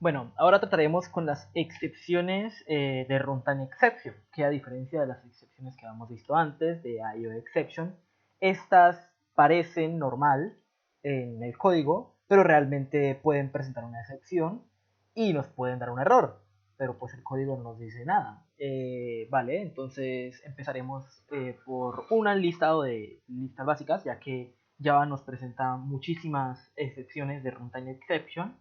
Bueno, ahora trataremos con las excepciones de runtime exception, que a diferencia de las excepciones que habíamos visto antes de IO exception, estas parecen normal en el código, pero realmente pueden presentar una excepción y nos pueden dar un error, pero pues el código no nos dice nada. Vale, entonces empezaremos por un listado de listas básicas, ya que Java nos presenta muchísimas excepciones de runtime exception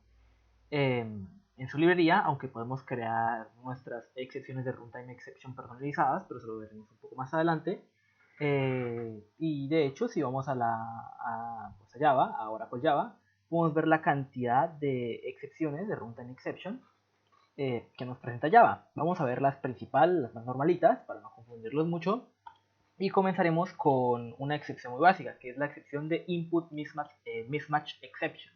en su librería, aunque podemos crear nuestras excepciones de runtime exception personalizadas, pero eso lo veremos un poco más adelante. Y de hecho, si vamos pues a Java, ahora con Java, podemos ver la cantidad de excepciones de runtime exception que nos presenta Java. Vamos a ver las principales, las más normalitas, para no confundirlos mucho. Y comenzaremos con una excepción muy básica, que es la excepción de input mismatch exception.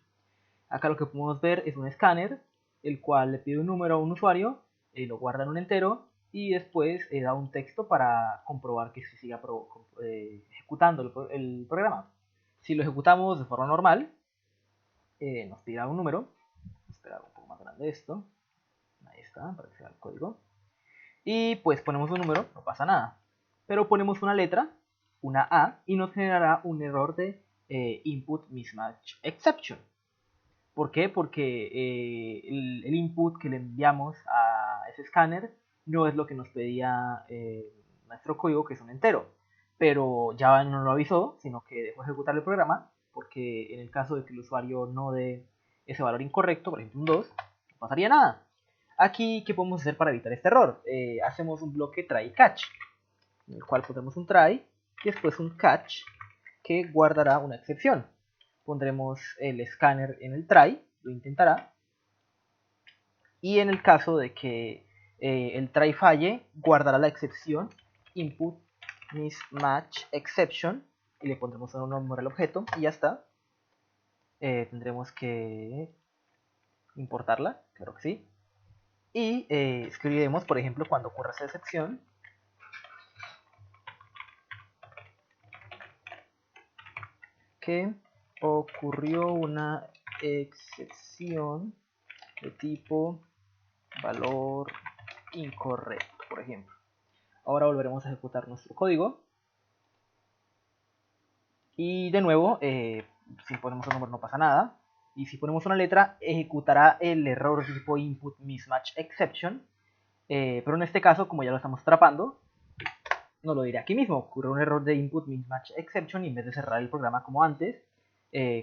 Acá lo que podemos ver es un escáner, el cual le pide un número a un usuario, lo guarda en un entero y después da un texto para comprobar que se siga ejecutando el programa. Si lo ejecutamos de forma normal, nos tira un número. Esperar un poco más grande esto. Ahí está, para que sea el código. Y pues ponemos un número, no pasa nada. Pero ponemos una letra, una A, y nos generará un error de input mismatch exception. ¿Por qué? Porque el input que le enviamos a ese escáner no es lo que nos pedía nuestro código, que es un entero. Pero Java no lo avisó, sino que dejó ejecutar el programa, porque en el caso de que el usuario no dé ese valor incorrecto, por ejemplo un 2, no pasaría nada. Aquí, ¿qué podemos hacer para evitar este error? Hacemos un bloque try catch, en el cual pondremos un try y después un catch que guardará una excepción. Pondremos el escáner en el try, lo intentará, y en el caso de que el try falle, guardará la excepción input mismatch exception y le pondremos un nombre al objeto y ya está. Tendremos que importarla, claro que sí. Y escribiremos, por ejemplo, cuando ocurra esa excepción, que ocurrió una excepción de tipo valor incorrecto, por ejemplo. Ahora volveremos a ejecutar nuestro código. Y de nuevo, si ponemos un número no pasa nada. Y si ponemos una letra, ejecutará el error de tipo input mismatch exception. Pero en este caso, como ya lo estamos atrapando, no lo diré aquí mismo. Ocurre un error de input mismatch exception y en vez de cerrar el programa como antes,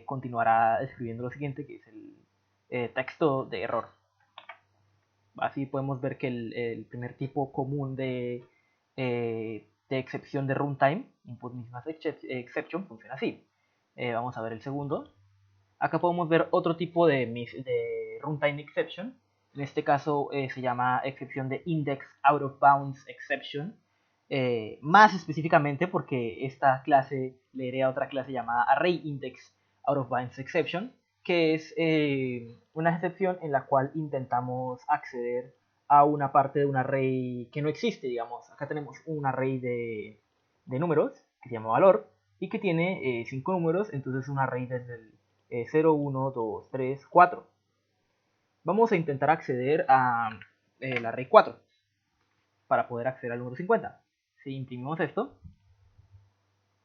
continuará escribiendo lo siguiente, que es el texto de error. Así podemos ver que el primer tipo común de excepción de runtime, input mismatch exception, funciona así. Vamos a ver el segundo. Acá podemos ver otro tipo de runtime exception. En este caso se llama excepción de index out of bounds exception. Más específicamente porque esta clase leeré a otra clase llamada array index out of bounds exception, que es una excepción en la cual intentamos acceder a una parte de un array que no existe, digamos. Acá tenemos un array de números que se llama valor y que tiene 5 números, entonces es un array desde el 0, 1, 2, 3, 4. Vamos a intentar acceder a el array 4 para poder acceder al número 50. Si imprimimos esto,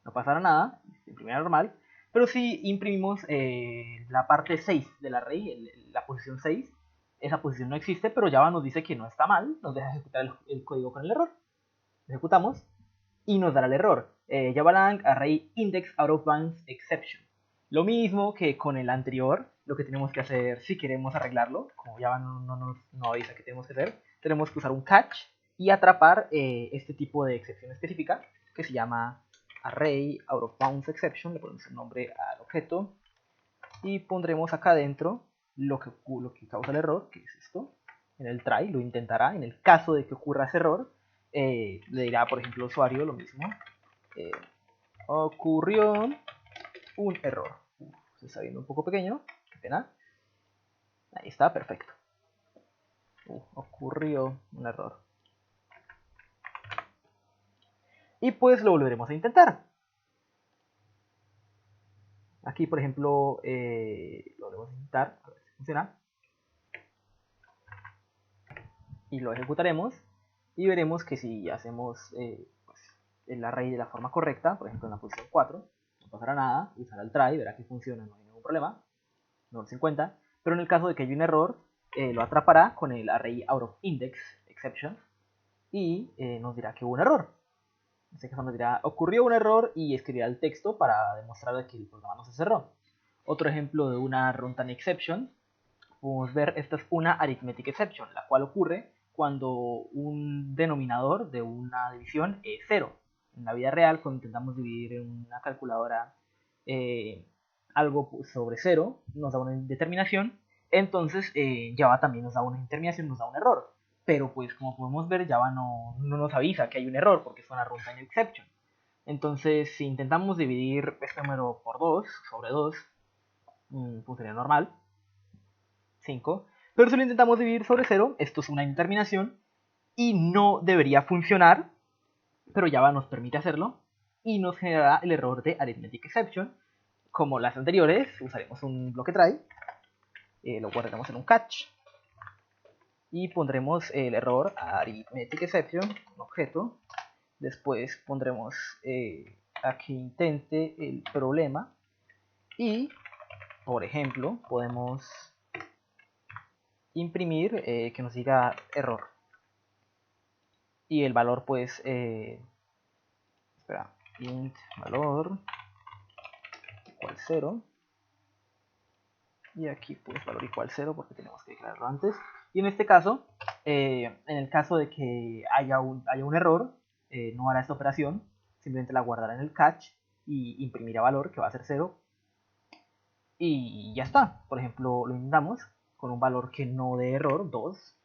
no pasará nada, imprimir normal, pero si imprimimos la parte 6 del array, la posición 6, esa posición no existe, pero Java nos dice que no está mal, nos deja ejecutar el código con el error. Ejecutamos y nos dará el error. Javalang array index out of bounds exception. Lo mismo que con el anterior, lo que tenemos que hacer si queremos arreglarlo, como Java no nos avisa que tenemos que hacer, tenemos que usar un catch y atrapar este tipo de excepción específica que se llama array out of bounds exception. Le ponemos el nombre al objeto y pondremos acá adentro lo que causa el error, que es esto. En el try lo intentará. En el caso de que ocurra ese error, le dirá, por ejemplo, al usuario lo mismo. Eh, ocurrió un error. Se está viendo un poco pequeño. Qué pena. Ahí está, perfecto. Ocurrió un error. Y pues lo volveremos a intentar. Aquí, por ejemplo, lo volvemos a intentar. A ver si funciona. y lo ejecutaremos y veremos que si hacemos pues, el array de la forma correcta, por ejemplo en la posición 4, no pasará nada, usará el try, verá que funciona, no hay ningún problema, no 50, pero en el caso de que haya un error, lo atrapará con el array out of index exception y nos dirá que hubo un error. En este caso nos dirá, ocurrió un error y escribirá el texto para demostrar que el programa no se cerró. Otro ejemplo de una runtime exception, podemos ver, esta es una arithmetic exception, la cual ocurre cuando un denominador de una división es 0. En la vida real, cuando intentamos dividir en una calculadora algo sobre 0, nos da una indeterminación, entonces Java también nos da una indeterminación, nos da un error. Pero pues como podemos ver, Java no nos avisa que hay un error porque es una runtime exception. Entonces, si intentamos dividir este número por 2, sobre 2, pues sería normal, 5. Pero si lo intentamos dividir sobre 0, esto es una indeterminación y no debería funcionar, pero Java nos permite hacerlo y nos generará el error de arithmetic exception. Como las anteriores, usaremos un bloque try, lo guardaremos en un catch y pondremos el error arithmetic exception, un objeto. Después pondremos a que intente el problema y, por ejemplo, podemos imprimir que nos diga error y el valor pues espera, int valor igual 0 y aquí pues valor igual 0 porque tenemos que declararlo antes. Y en este caso, en el caso de que haya un error, no hará esta operación, simplemente la guardará en el catch y imprimirá valor que va a ser 0 y ya está. Por ejemplo, lo intentamos con un valor que no dé error, 2,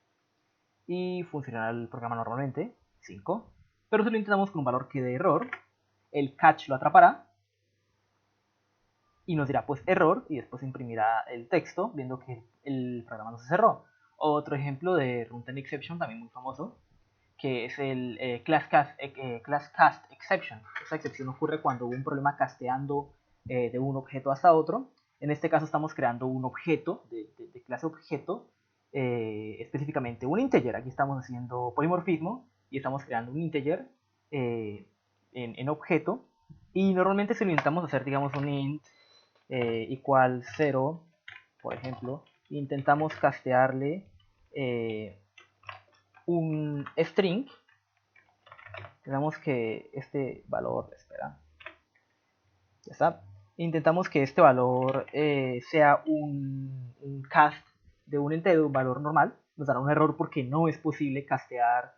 y funcionará el programa normalmente, 5. Pero si lo intentamos con un valor que dé error, el catch lo atrapará y nos dirá pues error y después imprimirá el texto viendo que el programa no se cerró. Otro ejemplo de runtime exception también muy famoso, que es el class cast exception. Esa excepción ocurre cuando hubo un problema casteando de un objeto hasta otro. En este caso estamos creando un objeto de clase objeto, específicamente un integer. Aquí estamos haciendo polimorfismo y estamos creando un integer en objeto. Y normalmente si lo intentamos hacer, digamos, un int igual 0, por ejemplo, intentamos castearle un string, tenemos que este valor, espera, ya está, intentamos que este valor sea un cast de un entero, un valor normal, nos dará un error porque no es posible castear,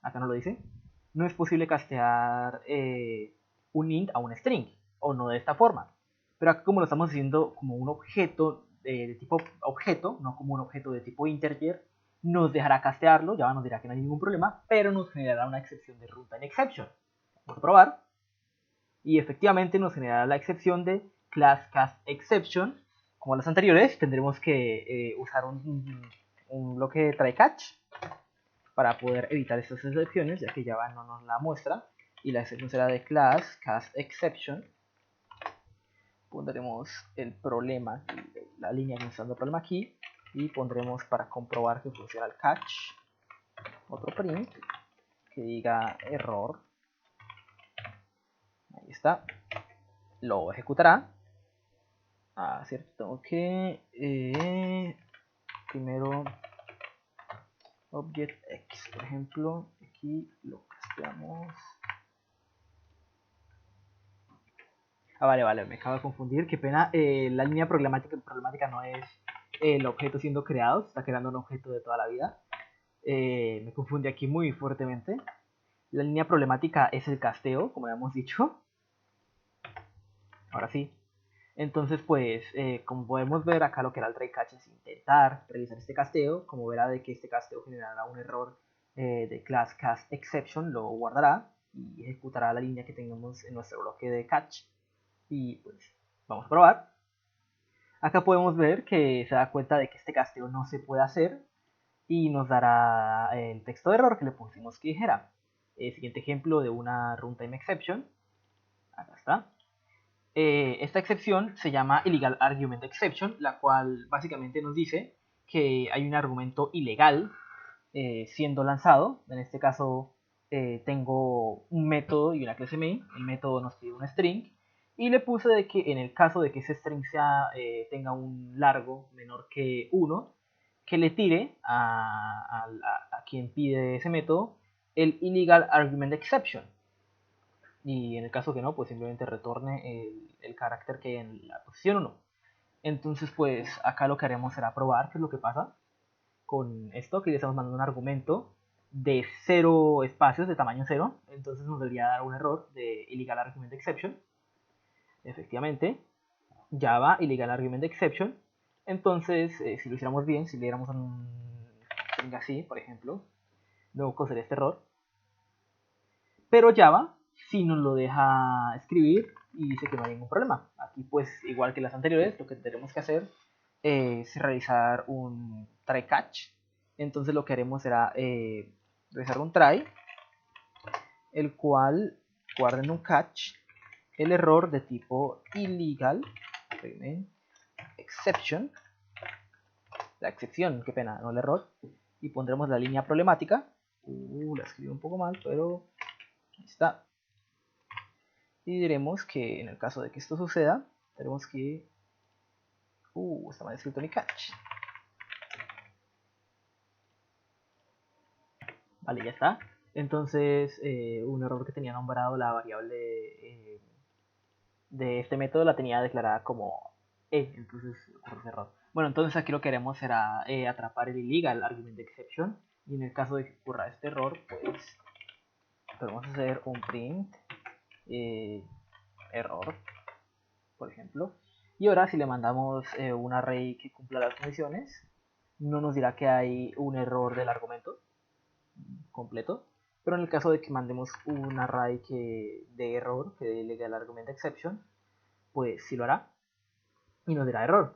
acá no lo dice, no es posible castear un int a un string, o no de esta forma. Pero acá como lo estamos haciendo como un objeto de tipo objeto, no como un objeto de tipo integer, nos dejará castearlo, ya nos dirá que no hay ningún problema, pero nos generará una excepción de runtime exception. Vamos a probar. Y efectivamente nos generará la excepción de class cast exception. Como las anteriores, tendremos que usar un bloque de try catch para poder evitar estas excepciones, ya que Java no nos la muestra. Y la excepción será de class cast exception. Pondremos el problema, la línea que nos está dando el problema aquí, y pondremos para comprobar que funciona el catch otro print que diga error. Ahí está. Lo ejecutará. Ah, cierto, tengo que primero object x, por ejemplo, aquí lo casteamos. Ah, vale, me acabo de confundir, qué pena. La línea problemática no es el objeto siendo creado, está creando un objeto de toda la vida. Me confunde aquí muy fuertemente. La línea problemática es el casteo, como ya hemos dicho. Ahora sí. Entonces, pues, como podemos ver acá, lo que era el try catch es intentar realizar este casteo. Como verá de que este casteo generará un error de class cast exception, lo guardará y ejecutará la línea que tengamos en nuestro bloque de catch. Y pues, vamos a probar. Acá podemos ver que se da cuenta de que este casteo no se puede hacer y nos dará el texto de error que le pusimos que dijera. El siguiente ejemplo de una runtime exception. Acá está. Esta excepción se llama illegal argument exception, la cual básicamente nos dice que hay un argumento ilegal siendo lanzado. En este caso tengo un método y una clase main. El método nos pide un string y le puse de que en el caso de que ese string tenga un largo menor que 1, que le tire a quien pide ese método el illegal argument exception. Y en el caso que no, pues simplemente retorne el carácter que hay en la posición 1. Entonces, pues acá lo que haremos será probar qué es lo que pasa con esto, que le estamos mandando un argumento de 0 espacios, de tamaño 0. Entonces nos debería dar un error de illegal argument exception. Efectivamente, Java illegal argument exception. Entonces, si lo hiciéramos bien, si le diéramos un string así, por ejemplo, no cosería este error. Pero Java sí nos lo deja escribir y dice que no hay ningún problema. Aquí, pues, igual que las anteriores, lo que tenemos que hacer es realizar un try catch. Entonces lo que haremos será realizar un try, el cual guarda en un catch el error de tipo illegal exception, la excepción, qué pena, no el error, y pondremos la línea problemática. La escribí un poco mal, pero ahí está. Y diremos que en el caso de que esto suceda, tenemos que... está mal escrito mi catch. Vale, ya está. Entonces, un error que tenía nombrado la variable de este método la tenía declarada como entonces ocurre ese error. Bueno, entonces aquí lo que queremos será atrapar el illegal argument exception, y en el caso de que ocurra este error, pues podemos hacer un print error, por ejemplo. Y ahora si le mandamos un array que cumpla las condiciones, no nos dirá que hay un error del argumento completo, pero en el caso de que mandemos un array que de error, que dé legal argument exception, pues sí lo hará y nos dirá error.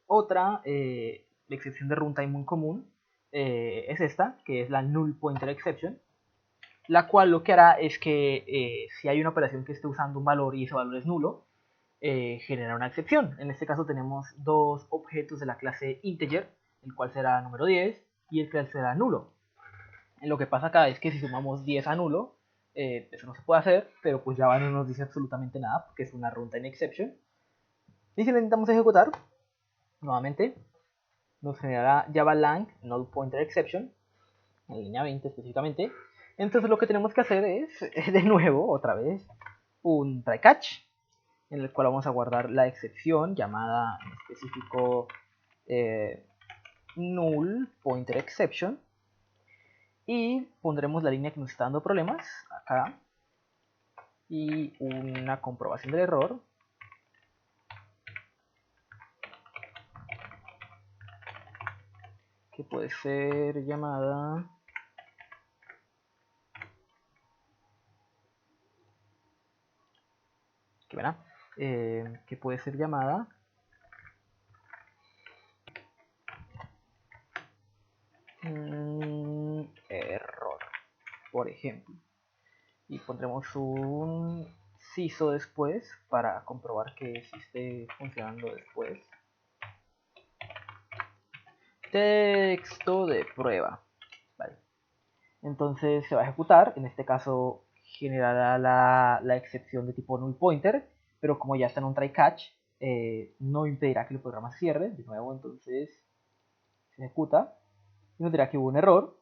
Otra excepción de runtime muy común es esta, que es la null pointer exception, la cual lo que hará es que si hay una operación que esté usando un valor y ese valor es nulo, genera una excepción. En este caso tenemos dos objetos de la clase integer, el cual será número 10 y el cual será nulo. Lo que pasa acá es que si sumamos 10 a nulo, eso no se puede hacer, pero pues Java no nos dice absolutamente nada porque es una runtime exception. Y si lo intentamos ejecutar, nuevamente nos generará Java lang null pointer exception, en línea 20 específicamente. Entonces lo que tenemos que hacer es de nuevo, otra vez, un try catch, en el cual vamos a guardar la excepción llamada en específico null pointer exception, y pondremos la línea que nos está dando problemas acá y una comprobación del error, que puede ser llamada que puede ser llamada error, por ejemplo, y pondremos un CISO después para comprobar que sí esté funcionando después. Texto de prueba. Vale. Entonces se va a ejecutar, en este caso generará la excepción de tipo null pointer, pero como ya está en un try catch, no impedirá que el programa se cierre. De nuevo, entonces se ejecuta y nos dirá que hubo un error,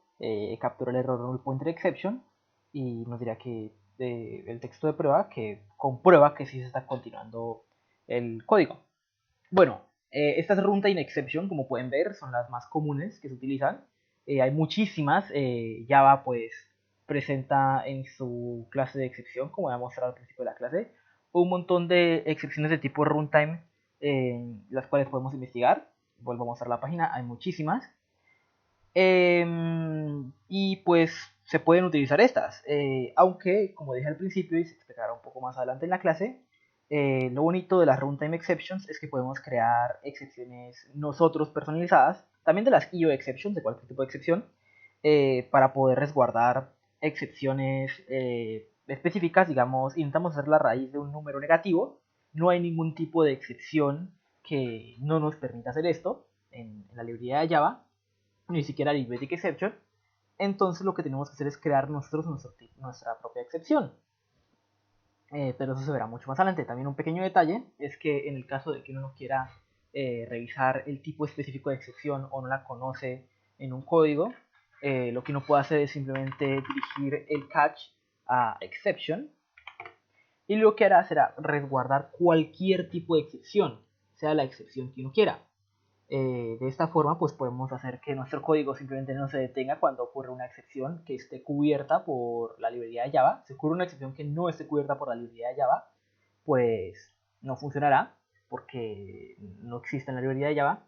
captura el error null pointer exception y nos dirá que el texto de prueba que comprueba que sí se está continuando el código. Bueno, estas runtime exception, como pueden ver, son las más comunes que se utilizan. Hay muchísimas. Java pues presenta en su clase de excepción, como voy a mostrar al principio de la clase, un montón de excepciones de tipo runtime, las cuales podemos investigar. Vuelvo a mostrar la página, hay muchísimas. Y pues se pueden utilizar estas, aunque como dije al principio y se explicará un poco más adelante en la clase, lo bonito de las runtime exceptions es que podemos crear excepciones nosotros personalizadas, también de las IO exceptions, de cualquier tipo de excepción, para poder resguardar excepciones específicas. Digamos, intentamos hacer la raíz de un número negativo, no hay ningún tipo de excepción que no nos permita hacer esto en la librería de Java. ni siquiera arithmetic exception, entonces lo que tenemos que hacer es crear nosotros nuestra propia excepción. Pero eso se verá mucho más adelante. También un pequeño detalle es que en el caso de que uno no quiera revisar el tipo específico de excepción o no la conoce en un código, lo que uno puede hacer es simplemente dirigir el catch a exception, y lo que hará será resguardar cualquier tipo de excepción, sea la excepción que uno quiera. De esta forma pues podemos hacer que nuestro código simplemente no se detenga cuando ocurre una excepción que esté cubierta por la librería de Java. Si ocurre una excepción que no esté cubierta por la librería de Java, pues no funcionará porque no existe en la librería de Java.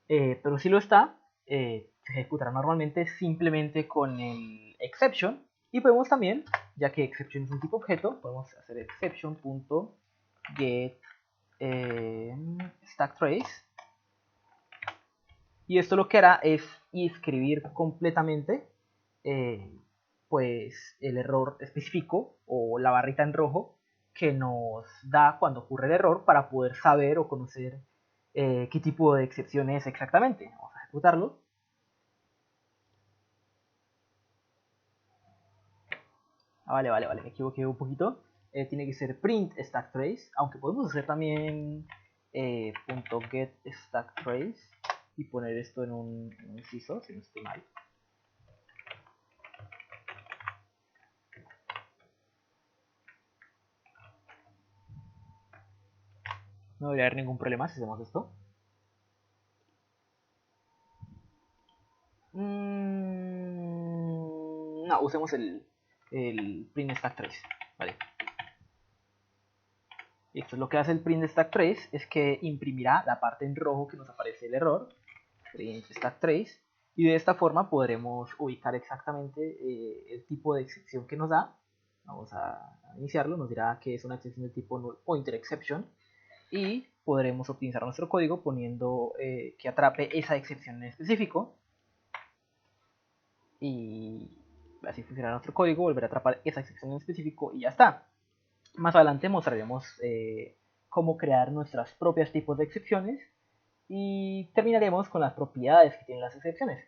Pero si lo está, se ejecutará normalmente simplemente con el exception. Y podemos también, ya que exception es un tipo objeto, podemos hacer exception.get stack trace. Y esto lo que hará es escribir completamente pues el error específico o la barrita en rojo que nos da cuando ocurre el error para poder saber o conocer qué tipo de excepción es exactamente. Vamos a ejecutarlo. Vale, me equivoqué un poquito. Tiene que ser print stack trace, aunque podemos hacer también .get stack trace y poner esto en un inciso, si no estoy mal. No debería haber ningún problema si hacemos esto. No, usemos el print stack trace. Vale. Esto es lo que hace el print stack trace, es que imprimirá la parte en rojo que nos aparece el error, print stack trace, y de esta forma podremos ubicar exactamente el tipo de excepción que nos da. Vamos a iniciarlo, nos dirá que es una excepción de tipo null pointer exception, y podremos optimizar nuestro código poniendo que atrape esa excepción en específico, y así funcionará nuestro código, volver a atrapar esa excepción en específico y ya está. Más adelante mostraremos cómo crear nuestros propios tipos de excepciones y terminaremos con las propiedades que tienen las excepciones.